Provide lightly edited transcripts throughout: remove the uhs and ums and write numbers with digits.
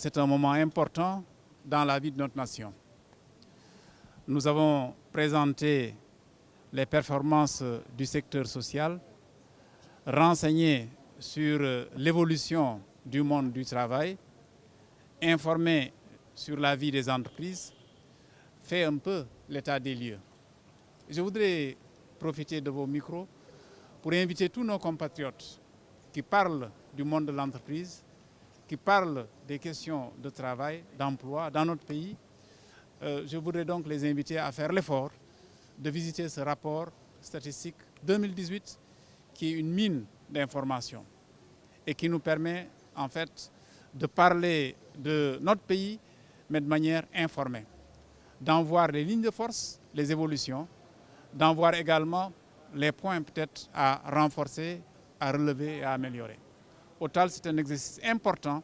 c'est un moment important dans la vie de notre nation. Nous avons présenté les performances du secteur social, renseigné sur l'évolution du monde du travail, informé sur la vie des entreprises, fait un peu l'état des lieux. Je voudrais profiter de vos micros pour inviter tous nos compatriotes qui parlent du monde de l'entreprise, qui parlent des questions de travail, d'emploi dans notre pays. Je voudrais donc les inviter à faire l'effort de visiter ce rapport statistique 2018 qui est une mine d'informations et qui nous permet en fait de parler de notre pays mais de manière informée, d'en voir les lignes de force, les évolutions, d'en voir également les points peut-être à renforcer, à relever et à améliorer. Au total, c'est un exercice important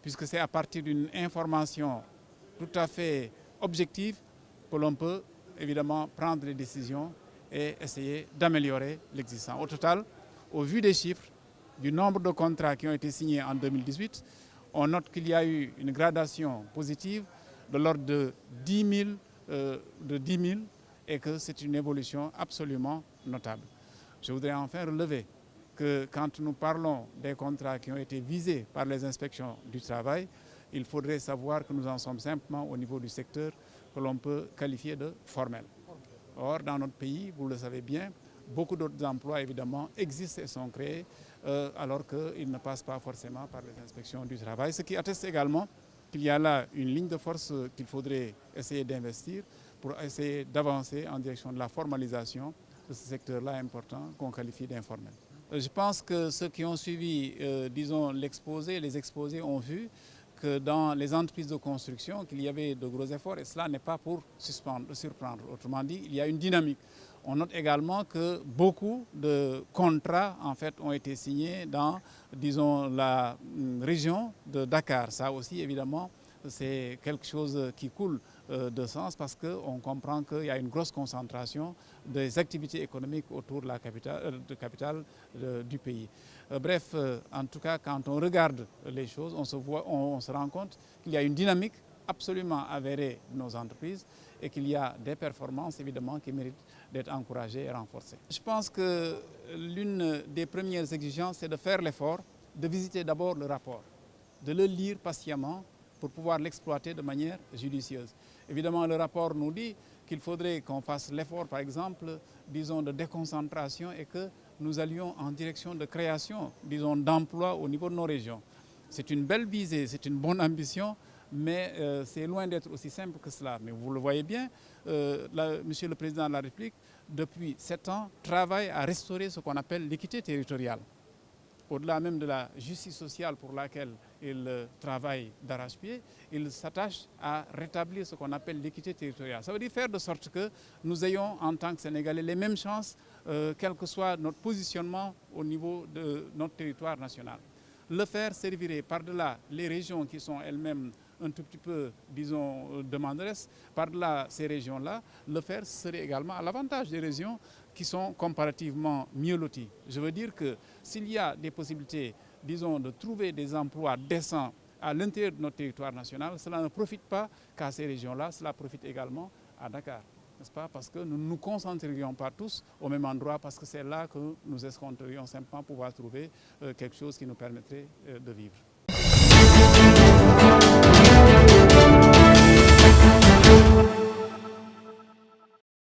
puisque c'est à partir d'une information tout à fait objective que l'on peut évidemment prendre des décisions et essayer d'améliorer l'existant. Au total, au vu des chiffres, du nombre de contrats qui ont été signés en 2018, on note qu'il y a eu une gradation positive de l'ordre de 10 000 et que c'est une évolution absolument notable. Je voudrais enfin relever que quand nous parlons des contrats qui ont été visés par les inspections du travail, il faudrait savoir que nous en sommes simplement au niveau du secteur que l'on peut qualifier de formel. Or, dans notre pays, vous le savez bien, beaucoup d'autres emplois évidemment existent et sont créés alors qu'ils ne passent pas forcément par les inspections du travail, ce qui atteste également qu'il y a là une ligne de force qu'il faudrait essayer d'investir pour essayer d'avancer en direction de la formalisation de ce secteur-là important qu'on qualifie d'informel. Je pense que ceux qui ont suivi, disons, l'exposé, les exposés ont vu que dans les entreprises de construction, qu'il y avait de gros efforts et cela n'est pas pour surprendre. Autrement dit, il y a une dynamique. On note également que beaucoup de contrats en fait, ont été signés dans, disons, la région de Dakar. Ça aussi, évidemment, c'est quelque chose qui coule de sens parce qu'on comprend qu'il y a une grosse concentration des activités économiques autour de la capitale du pays. Bref, en tout cas, quand on regarde les choses, on se rend compte qu'il y a une dynamique absolument avérée de nos entreprises et qu'il y a des performances évidemment qui méritent d'être encouragées et renforcées. Je pense que l'une des premières exigences, c'est de faire l'effort de visiter d'abord le rapport, de le lire patiemment pour pouvoir l'exploiter de manière judicieuse. Évidemment, le rapport nous dit qu'il faudrait qu'on fasse l'effort, par exemple, disons, de déconcentration et que nous allions en direction de création, disons, d'emplois au niveau de nos régions. C'est une belle visée, c'est une bonne ambition, mais c'est loin d'être aussi simple que cela. Mais vous le voyez bien, Monsieur le Président de la République, depuis 7 ans, travaille à restaurer ce qu'on appelle l'équité territoriale. Au-delà même de la justice sociale pour laquelle il travaille d'arrache-pied, il s'attache à rétablir ce qu'on appelle l'équité territoriale. Ça veut dire faire de sorte que nous ayons en tant que Sénégalais les mêmes chances, quel que soit notre positionnement au niveau de notre territoire national. Le faire servirait par-delà les régions qui sont elles-mêmes un tout petit peu, disons, demanderesses, par-delà ces régions-là, le faire serait également à l'avantage des régions qui sont comparativement mieux loties. Je veux dire que s'il y a des possibilités, disons, de trouver des emplois décents à l'intérieur de notre territoire national, cela ne profite pas qu'à ces régions-là, cela profite également à Dakar. N'est-ce pas? Parce que nous ne nous concentrerions pas tous au même endroit, parce que c'est là que nous escompterions simplement pouvoir trouver quelque chose qui nous permettrait de vivre.